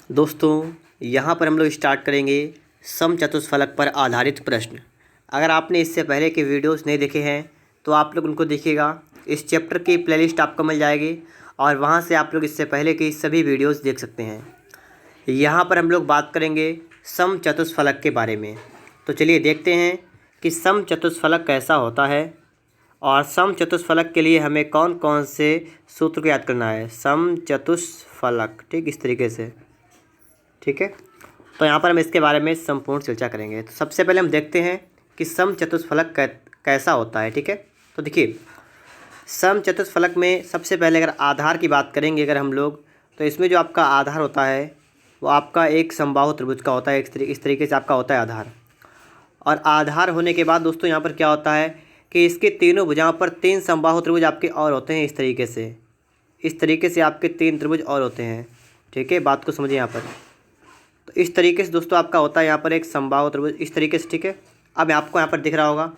दोस्तों, यहाँ पर हम लोग स्टार्ट करेंगे समचतुष्फलक पर आधारित प्रश्न। अगर आपने इससे पहले के वीडियोस नहीं देखे हैं तो आप लोग उनको देखिएगा। इस चैप्टर की प्लेलिस्ट आपको मिल जाएगी और वहाँ से आप लोग इससे पहले की सभी वीडियोस देख सकते हैं। यहाँ पर हम लोग बात करेंगे समचतुष्फलक के बारे में। तो चलिए देखते हैं कि समचतुष्फलक कैसा होता है और समचतुष्फलक के लिए हमें कौन कौन से सूत्र को याद करना है। समचतुष्फलक, ठीक, इस तरीके से, ठीक है। तो यहाँ पर हम इसके बारे में संपूर्ण चर्चा करेंगे। तो सबसे पहले हम देखते हैं कि समचतुष्फलक कैसा होता है, ठीक है। तो देखिए, समचतुष्फलक में सबसे पहले अगर आधार की बात करेंगे अगर हम लोग, तो इसमें जो आपका आधार होता है वो आपका एक समबाहु त्रिभुज का होता है। इस तरीके से आपका होता है आधार। और आधार होने के बाद दोस्तों यहाँ पर क्या होता है कि इसके तीनों भुजाओं पर तीन समबाहु त्रिभुज आपके और होते हैं। इस तरीके से आपके तीन त्रिभुज और होते हैं, ठीक है। बात को समझिए यहाँ पर। तो इस तरीके से दोस्तों आपका होता है यहाँ पर एक समबाहु त्रिभुज, इस तरीके से, ठीक है। अब आपको यहाँ पर दिख रहा होगा,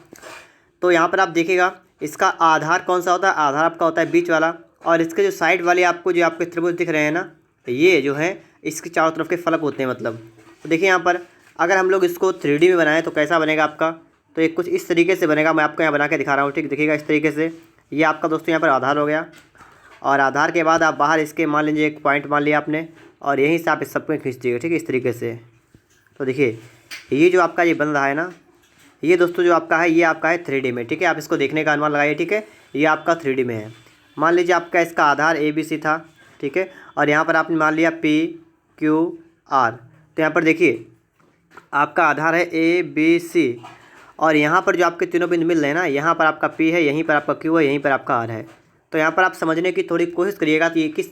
तो यहाँ पर आप देखिएगा इसका आधार कौन सा होता है। आधार आपका होता है बीच वाला, और इसके जो साइड वाले आपको जो आपके त्रिभुज दिख रहे हैं ना, ये जो है इसके चारों तरफ के फलक होते हैं मतलब। तो देखिए यहाँ पर अगर हम लोग इसको 3D में बनाएं तो कैसा बनेगा आपका, तो एक कुछ इस तरीके से बनेगा। मैं आपको यहाँ बना के दिखा रहा हूँ, ठीक, देखिएगा इस तरीके से। ये आपका दोस्तों यहाँ पर आधार हो गया, और आधार के बाद आप बाहर इसके मान लीजिए एक पॉइंट मान लिया आपने, और यहीं से आप इस सब में खींच दीजिए, ठीक है, इस तरीके से। तो देखिए ये जो आपका ये बन रहा है ना, ये दोस्तों जो आपका है ये आपका है 3D में, ठीक है। आप इसको देखने का अनुमान लगाइए, ठीक है। ये आपका 3D में है। मान लीजिए आपका इसका आधार ABC था, ठीक है, और यहाँ पर आपने मान लिया PQR। तो यहाँ पर देखिए आपका आधार है ABC, और यहाँ पर जो आपके तीनों बिंदु मिल रहे हैं ना, यहाँ पर आपका P है, यहीं पर आपका Q है, यहीं पर आपका R है। तो यहाँ पर आप समझने की थोड़ी कोशिश करिएगा कि ये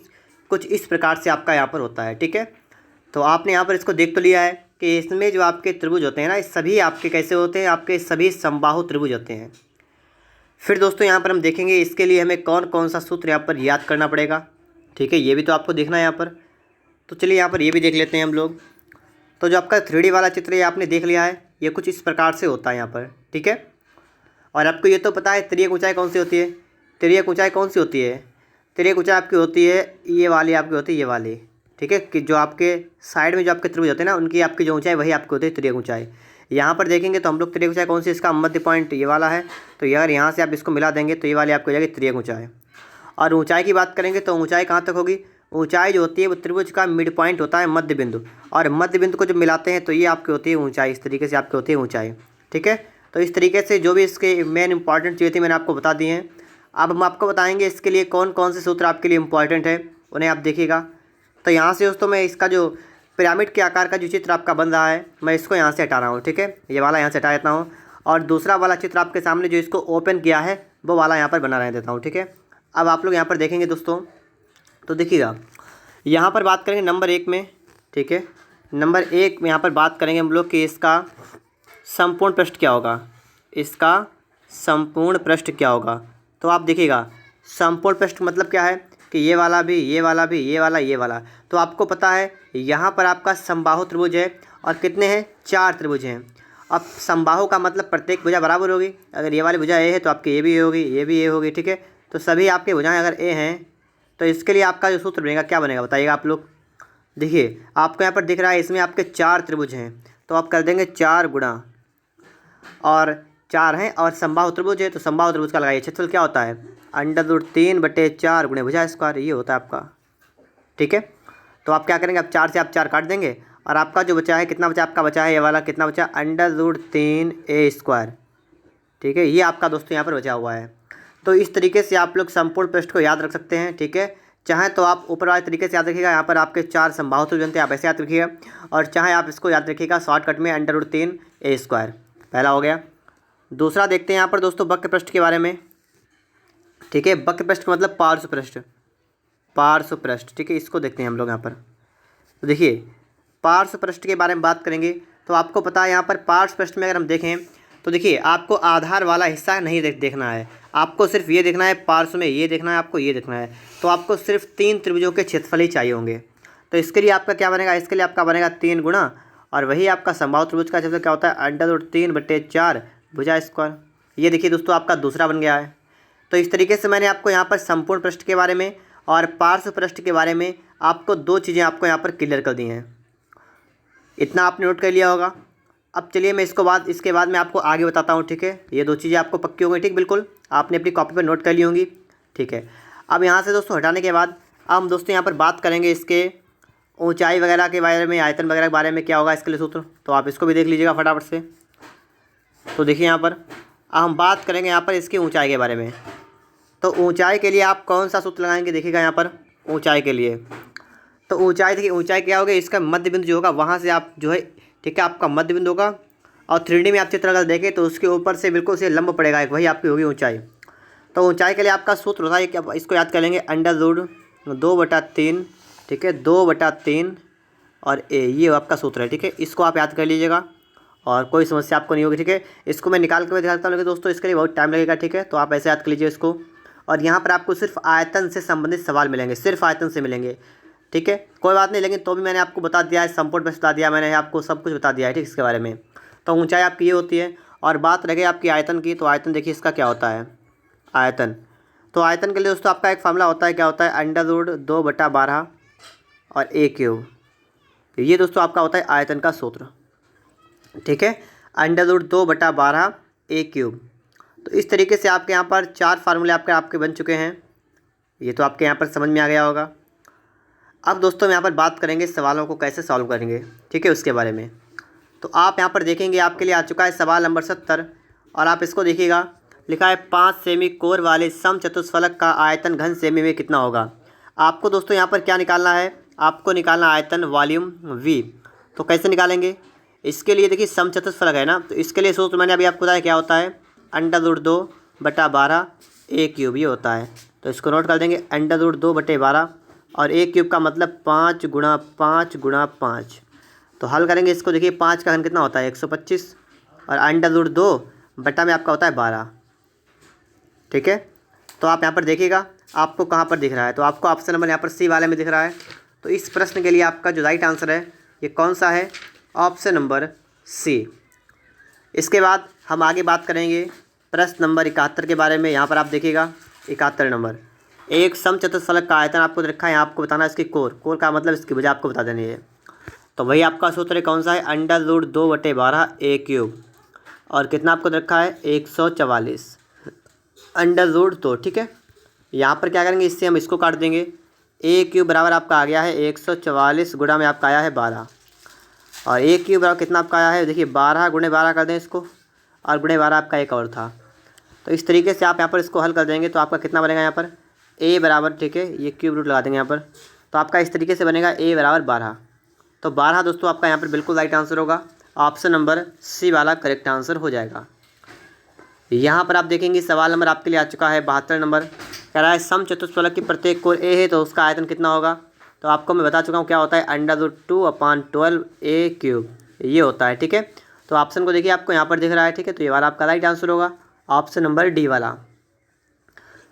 कुछ इस प्रकार से आपका यहाँ पर होता है, ठीक है। तो आपने यहाँ पर इसको देख तो लिया है कि इसमें जो आपके त्रिभुज होते हैं ना, ये सभी आपके कैसे होते हैं, आपके सभी समबाहु त्रिभुज होते हैं। फिर दोस्तों यहाँ पर हम देखेंगे इसके लिए हमें कौन कौन सा सूत्र यहाँ पर याद करना पड़ेगा, ठीक है। ये भी तो आपको देखना है यहाँ पर। तो चलिए यहाँ पर ये भी देख लेते हैं हम लोग। तो जो आपका 3D वाला चित्र ये आपने देख लिया है, ये कुछ इस प्रकार से होता है यहाँ पर, ठीक है। और आपको ये तो पता है तिर्यक ऊंचाई कौन सी होती है। तिर्यक ऊंचाई कौन सी होती है? तिर्यक ऊंचाई आपकी होती है ये वाली, आपकी होती है ये वाली, ठीक है। कि जो आपके साइड में जो आपके त्रिभुज होते हैं ना, उनकी आपकी जो ऊंचाई वही आपकी होती है तिर्यक ऊंचाई। यहाँ पर देखेंगे तो हम लोग तिर्यक ऊंचाई कौन सी, इसका मध्य पॉइंट ये वाला है। तो अगर यहाँ से आप इसको मिला देंगे तो ये वाली आपकी हो जाएगी तिर्यक ऊंचाई। और ऊंचाई की बात करेंगे तो ऊंचाई कहाँ तक होगी? ऊंचाई जो होती है वो त्रिभुज का मिड पॉइंट होता है, मध्य बिंदु, और मध्य बिंदु को जब मिलाते हैं तो ये आपकी होती है ऊंचाई। इस तरीके से आपकी होती है ऊंचाई, ठीक है। तो इस तरीके से जो भी इसके मेन इंपॉर्टेंट चीज़ें थी मैंने आपको बता दी हैं। अब हम आपको बताएंगे इसके लिए कौन कौन से सूत्र आपके लिए इंपॉर्टेंट है, उन्हें आप देखिएगा। तो यहाँ से दोस्तों मैं इसका जो पिरामिड के आकार का जो चित्र आपका बन रहा है, मैं इसको यहाँ से हटा रहा हूँ, ठीक है। ये वाला यहाँ से हटा देता हूँ, और दूसरा वाला चित्र आपके सामने जो इसको ओपन किया है वो वाला यहाँ पर बना रहने देता हूँ, ठीक है। अब आप लोग यहाँ पर देखेंगे दोस्तों, तो देखिएगा यहाँ पर बात करेंगे नंबर 1 में, ठीक है। नंबर 1 में यहाँ पर बात करेंगे हम लोग कि इसका संपूर्ण पृष्ठ क्या होगा। इसका संपूर्ण पृष्ठ क्या होगा? तो आप देखिएगा संपूर्ण पृष्ठ मतलब क्या है कि ये वाला भी, ये वाला भी, ये वाला, ये वाला। तो आपको पता है यहाँ पर आपका समबाहु त्रिभुज है, और कितने हैं? 4 त्रिभुज हैं। अब समबाहु का मतलब प्रत्येक भुजा बराबर होगी। अगर ये वाली भुजा ए है तो आपकी ये भी ए होगी, ये भी ए होगी, ठीक है। तो सभी आपके भुजाएं अगर ए हैं तो इसके लिए आपका जो सूत्र बनेगा क्या बनेगा बताइएगा आप लोग। देखिए आपको यहाँ पर दिख रहा है इसमें आपके 4 त्रिभुज हैं, तो आप कर देंगे 4 गुणा, और 4 हैं और समबाहु त्रिभुज है तो समबाहु त्रिभुज का लगाइए क्षेत्रफल क्या होता है? √3/4 गुणे भुजा स्क्वायर, ये होता है आपका, ठीक है। तो आप क्या करेंगे, आप 4 से आप 4 काट देंगे, और आपका जो बचा है कितना बचा? आपका बचा है ये वाला, कितना बचा? √3a², ठीक है। ये आपका दोस्तों यहाँ पर बचा हुआ है। तो इस तरीके से आप लोग संपूर्ण पृष्ठ को याद रख सकते हैं, ठीक है। चाहे तो आप ऊपर वाले तरीके से याद रखिएगा, यहाँ पर आपके 4 समबाहु त्रिभुज बनते हैं, आप ऐसे याद रखिएगा, और चाहे आप इसको याद रखिएगा शॉर्टकट में √3a²। पहला हो गया। दूसरा देखते हैं यहाँ पर दोस्तों वक्र पृष्ठ के बारे में, ठीक है। वक्र पृष्ठ का मतलब पार्श्व पृष्ठ, पार्श्व पृष्ठ, ठीक है। इसको देखते हैं हम लोग यहाँ पर। तो देखिए पार्श्व पृष्ठ के बारे में बात करेंगे तो आपको पता है यहाँ पर पार्श्व पृष्ठ में अगर हम देखें तो देखिए आपको आधार वाला हिस्सा नहीं देखना है, आपको सिर्फ ये देखना है, पार्श्व में ये देखना है, आपको ये देखना है। तो आपको सिर्फ 3 त्रिभुजों के क्षेत्रफल ही चाहिए होंगे। तो इसके लिए आपका क्या बनेगा? इसके लिए आपका बनेगा 3 गुणा, और वही आपका समबाहु त्रिभुज का क्षेत्रफल क्या होता है? √3/4 भुजा स्क्वायर। ये देखिए दोस्तों आपका दूसरा बन गया है। तो इस तरीके से मैंने आपको यहाँ पर संपूर्ण पृष्ठ के बारे में और पार्श्व पृष्ठ के बारे में आपको दो चीज़ें आपको यहाँ पर क्लियर कर दी हैं, इतना आपने नोट कर लिया होगा। अब चलिए मैं इसके बाद मैं आपको आगे बताता हूँ, ठीक है। ये दो चीज़ें आपको पक्की हो गई, ठीक, बिल्कुल आपने अपनी कॉपी पर नोट कर ली होंगी, ठीक है। अब यहाँ से दोस्तों हटाने के बाद अब हम दोस्तों यहाँ पर बात करेंगे इसके ऊंचाई वगैरह के बारे में, आयतन वगैरह के बारे में क्या होगा इसके लिए सूत्र, तो आप इसको भी देख लीजिएगा फटाफट से। तो देखिए यहाँ पर हम बात करेंगे यहाँ पर इसकी ऊंचाई के बारे में। तो ऊंचाई के लिए आप कौन सा सूत्र लगाएंगे, देखिएगा यहाँ पर ऊंचाई के लिए। तो ऊंचाई देखिए, ऊंचाई क्या होगा, इसका मध्य बिंदु जो होगा वहाँ से आप जो है, ठीक है, आपका मध्य बिंदु होगा। और 3D में आप चित्र अगर देखें तो उसके ऊपर से बिल्कुल से लंब पड़ेगा एक, वही आपकी होगी ऊंचाई। तो ऊंचाई के लिए आपका सूत्र होता है कि आप इसको याद कर लेंगे, √2/3, ठीक है, 2/3 और ये आपका सूत्र है, ठीक है। इसको आप याद कर लीजिएगा और कोई समस्या आपको नहीं होगी, ठीक है। इसको मैं निकाल कर दिखाता हूँ, लेकिन दोस्तों इसके लिए बहुत टाइम लगेगा, ठीक है। तो आप ऐसे याद कर लीजिए इसको। और यहाँ पर आपको सिर्फ आयतन से संबंधित सवाल मिलेंगे, सिर्फ आयतन से मिलेंगे, ठीक है। कोई बात नहीं, लेकिन तो भी मैंने आपको बता दिया है, संपूर्ण में बता दिया मैंने आपको, सब कुछ बता दिया है, ठीक, इसके बारे में। तो ऊंचाई आपकी ये होती है। और बात रह गई आपकी आयतन की, तो आयतन देखिए इसका क्या होता है, आयतन। तो आयतन के लिए दोस्तों आपका एक फार्मूला होता है, क्या होता है, √2/12 और a³। ये दोस्तों आपका होता है आयतन का सूत्र, ठीक है, √2/12 a³। तो इस तरीके से आपके यहाँ पर 4 फार्मूले आपके बन चुके हैं। ये तो आपके यहाँ पर समझ में आ गया होगा। अब दोस्तों हम यहाँ पर बात करेंगे सवालों को कैसे सॉल्व करेंगे, ठीक है, उसके बारे में। तो आप यहाँ पर देखेंगे आपके लिए आ चुका है सवाल नंबर 70, और आप इसको देखिएगा, लिखा है 5 सेमी कोर वाले समचतुष्फलक का आयतन घन सेमी में कितना होगा। आपको दोस्तों यहाँ पर क्या निकालना है, आपको निकालना आयतन वॉल्यूम v। तो कैसे निकालेंगे, इसके लिए देखिए समचतुष्फलक है ना, तो इसके लिए सूत्र मैंने अभी आपको बताया क्या होता है, √2/12 a³ ये होता है। तो इसको नोट कर देंगे, √2/12 और a³ का मतलब 5 × 5 × 5। तो हल करेंगे इसको, देखिए 5 का घन कितना होता है, 125, और √2 में आपका होता है 12, ठीक है। तो आप यहाँ पर देखिएगा आपको कहाँ पर दिख रहा है, तो आपको ऑप्शन नंबर यहाँ पर सी वाले में दिख रहा है। तो इस प्रश्न के लिए आपका जो राइट आंसर है ये कौन सा है, ऑप्शन नंबर सी। इसके बाद हम आगे बात करेंगे प्रश्न नंबर 71 के बारे में। यहाँ पर आप देखिएगा 71 नंबर, एक समचतुष्फलक का आयतन आपको रखा है, यहाँ आपको बताना है इसकी कोर का मतलब इसकी वजह आपको बता देनी है। तो वही आपका सूत्र कौन सा है, √2/12 a³, और कितना आपको रखा है, 144 √2, ठीक है। यहाँ पर क्या करेंगे, इससे हम इसको काट देंगे, a³ बराबर आपका आ गया है 144 गुणा में आपका आया है 12, और a³ बराबर कितना आपका आया है, देखिए 12 × 12 कर दें इसको, और × 12 आपका एक और था। तो इस तरीके से आप यहाँ पर इसको हल कर देंगे तो आपका कितना बनेगा यहाँ पर, a बराबर, ठीक है, ये क्यूब रूट लगा देंगे यहाँ पर, तो आपका इस तरीके से बनेगा a बराबर 12। तो 12 दोस्तों आपका यहाँ पर बिल्कुल राइट आंसर होगा, ऑप्शन नंबर सी वाला करेक्ट आंसर हो जाएगा। यहाँ पर आप देखेंगे सवाल नंबर आपके लिए आ चुका है 72 नंबर, कह रहा है समचतुष्फलक की प्रत्येक कोर ए है तो उसका आयतन कितना होगा। तो आपको मैं बता चुका हूँ क्या होता है, √2/12 a³, ये होता है, ठीक है। तो ऑप्शन को देखिए आपको यहाँ पर दिख रहा है, ठीक है, तो ये वाला आपका राइट आंसर होगा, ऑप्शन नंबर डी वाला।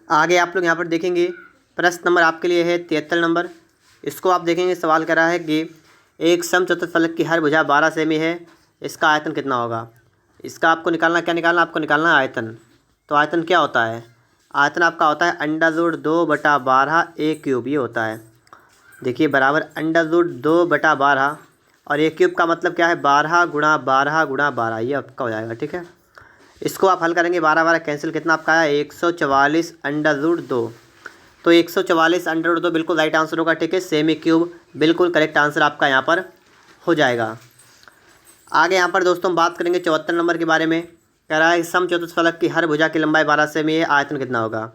आगे आप लोग यहाँ पर देखेंगे प्रश्न नंबर आपके लिए है 73 नंबर। इसको आप देखेंगे सवाल कर रहा है कि एक समचतुष्फलक की हर भुजा 12 सेमी है, इसका आयतन कितना होगा। इसका आपको निकालना, क्या निकालना, आपको निकालना है आयतन। तो आयतन क्या होता है, आयतन आपका होता है √2/12 a³, ये होता है, देखिए बराबर √2/12, और a³ का मतलब क्या है, 12 × 12 × 12, ये आपका हो जाएगा, ठीक है। इसको आप हल करेंगे, 12 12 कैंसिल, कितना आपका आया, 144 √2। तो 144 √2 बिल्कुल राइट आंसर होगा, ठीक है, सेमी क्यूब बिल्कुल करेक्ट आंसर आपका यहाँ पर हो जाएगा। आगे यहाँ पर दोस्तों हम बात करेंगे 74 नंबर के बारे में। कह रहा है समचतुष्फलक की हर भुजा की लंबाई 12 सेमी है, आयतन कितना होगा।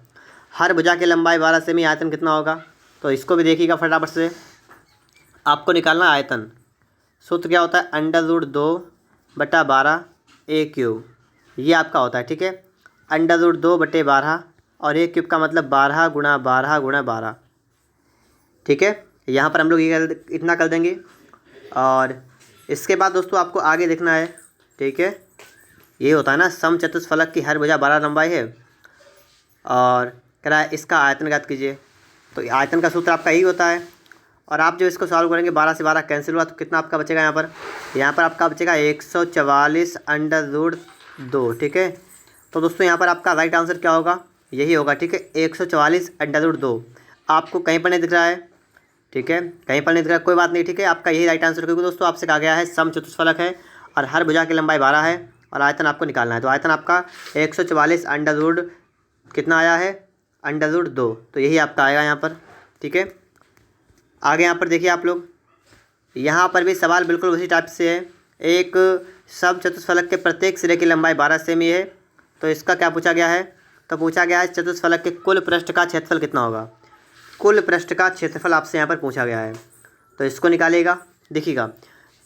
हर भुजा की लंबाई 12 सेमी, आयतन कितना होगा। तो इसको भी देखिएगा फटाफट से, आपको निकालना आयतन। सूत्र क्या होता है, √2/12 a³, ये आपका होता है, ठीक है, √2/12 और a³ का मतलब 12 × 12 × 12, ठीक है। यहाँ पर हम लोग ये इतना कर देंगे, और इसके बाद दोस्तों आपको आगे देखना है, ठीक है। ये होता है ना, समचतुष्फलक की हर भुजा 12 लंबाई है, और कह रहा है इसका आयतन ज्ञात कीजिए। तो आयतन का सूत्र आपका यही होता है, और आप जो इसको सॉल्व करेंगे 12 से 12 कैंसिल हुआ तो कितना आपका बचेगा, यहाँ पर आपका बचेगा 144 √2, ठीक है। तो दोस्तों यहाँ पर आपका राइट आंसर क्या होगा, यही होगा, ठीक है, 144 √2। आपको कहीं पर नहीं दिख रहा है, ठीक है, कहीं पर नहीं दिख रहा, कोई बात नहीं, ठीक है, आपका यही राइट आंसर, क्योंकि दोस्तों आपसे कहा गया है समचतुष्फलक है और हर भुजा की लंबाई 12 है और आयतन आपको निकालना है। तो आयतन आपका 144 अंडर रूट कितना आया है, अंडर रूट 2, तो यही आपका आएगा यहाँ पर। ठीक है, आगे यहाँ पर देखिए आप लोग, यहाँ पर भी सवाल बिल्कुल उसी टाइप से है। एक समचतुष्फलक के प्रत्येक सिरे की लंबाई 12 सेमी है, तो इसका क्या पूछा गया है, तो पूछा गया है चतुष्फलक के कुल पृष्ठ का क्षेत्रफल कितना होगा। कुल पृष्ठ का क्षेत्रफल आपसे यहाँ पर पूछा गया है, तो इसको निकालेगा। देखिएगा,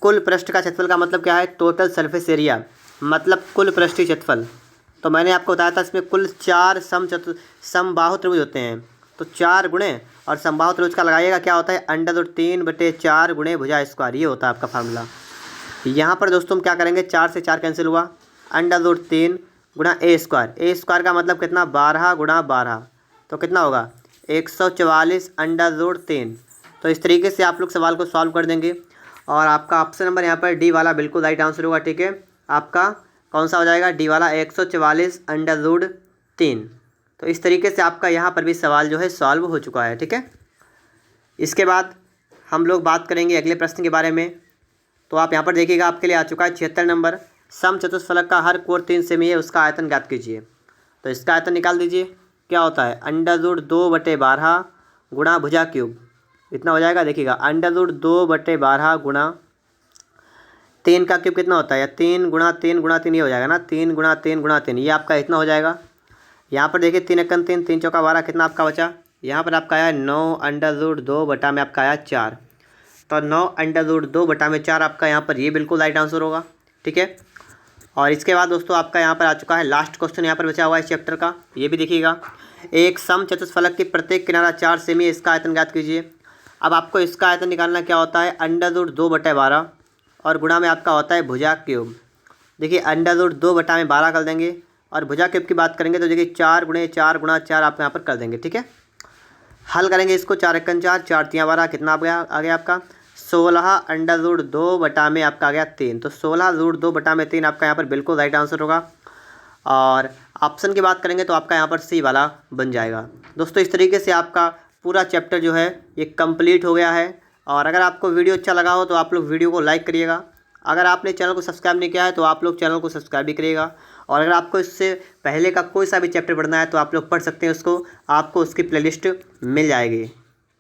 कुल पृष्ठ का क्षेत्रफल का मतलब क्या है, टोटल सरफेस एरिया, मतलब कुल पृष्ठीय क्षेत्रफल। तो मैंने आपको बताया था इसमें कुल 4 समबाहु त्रिभुज होते हैं, तो 4 गुणे और समबाहु त्रिभुज का लगाइएगा क्या होता है, अंडर रूट 3/4 गुणे भुजा स्क्वायर, ये होता है आपका फार्मूला। यहाँ पर दोस्तों हम क्या करेंगे, 4 से 4 कैंसिल हुआ, अंडर रूट 3 गुणा ए स्क्वायर का मतलब कितना, 12 गुणा 12, तो कितना होगा 144 अंडर रूट 3। तो इस तरीके से आप लोग सवाल को सॉल्व कर देंगे और आपका ऑप्शन नंबर यहाँ पर डी वाला बिल्कुल राइट आंसर होगा। ठीक है, आपका कौन सा हो जाएगा, डी वाला 144 अंडर रूट 3। तो इस तरीके से आपका यहाँ पर भी सवाल जो है सॉल्व हो चुका है। ठीक है, इसके बाद हम लोग बात करेंगे अगले प्रश्न के बारे में। तो आप यहाँ पर देखिएगा, आपके लिए आ चुका है 76 नंबर, समचतुष्फलक का हर कोण 3 सेमी है, उसका आयतन ज्ञात कीजिए। तो इसका आयतन निकाल दीजिए, क्या होता है, अंडर रूट 2/12 गुणा भुजा क्यूब, इतना हो जाएगा। देखिएगा, अंडर रूट 2/12 गुणा 3 का क्यूब कितना होता है, 3 गुणा 3 गुणा 3, ये हो जाएगा ना, 3 गुणा 3 गुणा 3, ये आपका इतना हो जाएगा। यहाँ पर देखिए 3 एकम 3, 3 चौका 12, कितना आपका बचा, यहाँ पर आपका आया 9 अंडर रूट 2 बटा में आपका आया 4, तो 9 अंडर रूट 2 बटा में 4 आपका यहाँ पर ये बिल्कुल राइट आंसर होगा। ठीक है, और इसके बाद दोस्तों आपका यहाँ पर आ चुका है लास्ट क्वेश्चन, यहाँ पर बचा हुआ है इस चैप्टर का, ये भी देखिएगा। एक समचतुष्फलक की प्रत्येक किनारा 4 सेमी, इसका आयतन ज्ञात कीजिए। अब आपको इसका आयतन निकालना क्या होता है, अंडर रूट 2/12 और गुणा में आपका होता है भुजा क्यूब। देखिए अंडर रूट 2/12 कर देंगे और भुजा क्यूब की बात करेंगे तो देखिए 4 गुणे 4 गुणा 4 आप यहाँ पर कर देंगे। ठीक है, हल करेंगे इसको, 4 एकम 4, 4 तियां 12, कितना आ गया आपका 16 अंडर रूट 2 बटा में आपका आ गया 3, तो 16 रूट 2 बटा में 3 आपका यहाँ पर बिल्कुल राइट आंसर होगा। और ऑप्शन की बात करेंगे तो आपका यहाँ पर सी वाला बन जाएगा। दोस्तों इस तरीके से आपका पूरा चैप्टर जो है ये कंप्लीट हो गया है। और अगर आपको वीडियो अच्छा लगा हो तो आप लोग वीडियो को लाइक करिएगा। अगर आपने चैनल को सब्सक्राइब नहीं किया है तो आप लोग चैनल को सब्सक्राइब भी करिएगा। और अगर आपको इससे पहले का कोई सा भी चैप्टर पढ़ना है तो आप लोग पढ़ सकते हैं उसको, आपको उसकी प्लेलिस्ट मिल जाएगी।